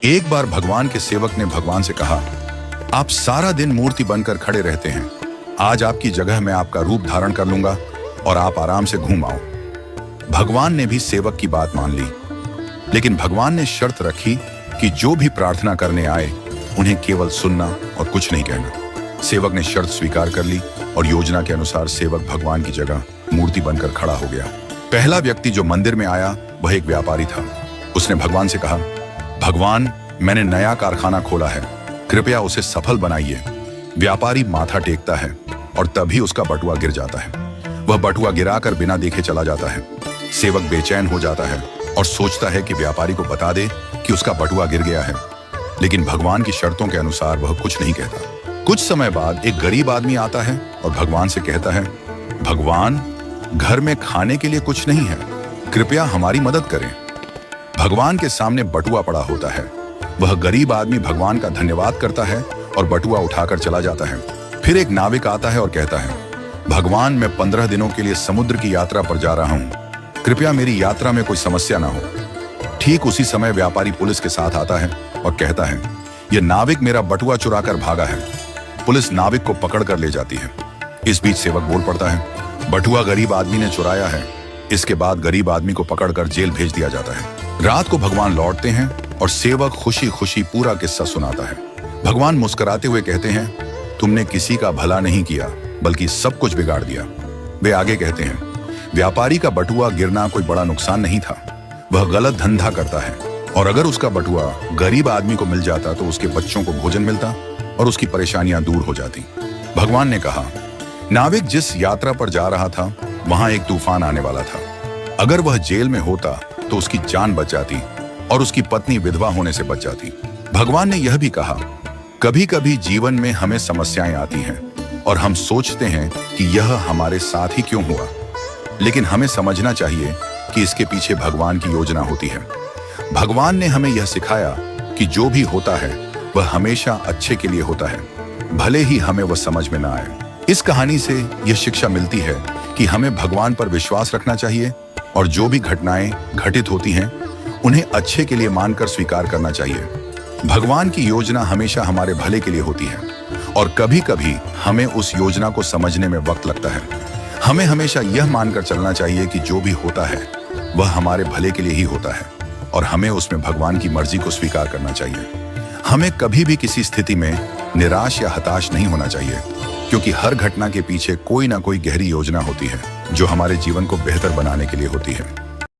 एक बार भगवान के सेवक ने भगवान से कहा, आप सारा दिन मूर्ति बनकर खड़े रहते हैं, आज आपकी जगह मैं आपका रूप धारण कर लूंगा और आप आराम से घूम आओ। भगवान ने भी सेवक की बात मान ली, लेकिन भगवान ने शर्त रखी कि जो भी प्रार्थना करने आए उन्हें केवल सुनना और कुछ नहीं कहना। सेवक ने शर्त स्वीकार कर ली और योजना के अनुसार सेवक भगवान की जगह मूर्ति बनकर खड़ा हो गया। पहला व्यक्ति जो मंदिर में आया वह एक व्यापारी था। उसने भगवान से कहा, भगवान, मैंने नया कारखाना खोला है, कृपया उसे सफल बनाइए। व्यापारी माथा टेकता है और तभी उसका बटुआ गिर जाता है। वह बटुआ गिराकर बिना देखे चला जाता है। सेवक बेचैन हो जाता है और सोचता है कि व्यापारी को बता दे कि उसका बटुआ गिर गया है, लेकिन भगवान की शर्तों के अनुसार वह कुछ नहीं कहता। कुछ समय बाद एक गरीब आदमी आता है और भगवान से कहता है, भगवान, घर में खाने के लिए कुछ नहीं है, कृपया हमारी मदद करें। भगवान के सामने बटुआ पड़ा होता है। वह गरीब आदमी भगवान का धन्यवाद करता है और बटुआ उठाकर चला जाता है। फिर एक नाविक आता है और कहता है, भगवान, मैं 15 दिनों के लिए समुद्र की यात्रा पर जा रहा हूं, कृपया मेरी यात्रा में कोई समस्या ना हो। ठीक उसी समय व्यापारी पुलिस के साथ आता है और कहता है, यह नाविक मेरा बटुआ चुराकर भागा है। पुलिस नाविक को पकड़ कर ले जाती है। इस बीच सेवक बोल पड़ता है, बटुआ गरीब आदमी ने चुराया है। इसके बाद गरीब आदमी को पकड़कर जेल भेज दिया जाता है। रात को भगवान लौटते हैं और सेवक खुशी खुशी पूरा किस्सा सुनाता है। भगवान मुस्कुराते हुए कहते हैं, तुमने किसी का भला नहीं किया बल्कि सब कुछ बिगाड़ दिया। वे आगे कहते हैं, व्यापारी का बटुआ गिरना कोई बड़ा नुकसान नहीं था, वह गलत धंधा करता है, और अगर उसका बटुआ गरीब आदमी को मिल जाता तो उसके बच्चों को भोजन मिलता और उसकी परेशानियां दूर हो जाती। भगवान ने कहा, नाविक जिस यात्रा पर जा रहा था वहां एक तूफान आने वाला था। अगर वह जेल में होता तो उसकी जान बच जाती और उसकी पत्नी विधवा होने से बच जाती। भगवान ने यह भी कहा, कभी कभी जीवन में हमें समस्याएं आती हैं और हम सोचते हैं कि यह हमारे साथ ही क्यों हुआ, लेकिन हमें समझना चाहिए कि इसके पीछे भगवान की योजना होती है। भगवान ने हमें यह सिखाया कि जो भी होता है वह हमेशा अच्छे के लिए होता है, भले ही हमें वह समझ में ना आए। इस कहानी से यह शिक्षा मिलती है कि हमें भगवान पर विश्वास रखना चाहिए और जो भी घटनाएं घटित होती हैं उन्हें अच्छे के लिए मानकर स्वीकार करना चाहिए। भगवान की योजना हमेशा हमारे भले के लिए होती है और कभी कभी हमें उस योजना को समझने में वक्त लगता है। हमें हमेशा यह मानकर चलना चाहिए कि जो भी होता है वह हमारे भले के लिए ही होता है और हमें उसमें भगवान की मर्जी को स्वीकार करना चाहिए। हमें कभी भी किसी स्थिति में निराश या हताश नहीं होना चाहिए, क्योंकि हर घटना के पीछे कोई ना कोई गहरी योजना होती है जो हमारे जीवन को बेहतर बनाने के लिए होती है।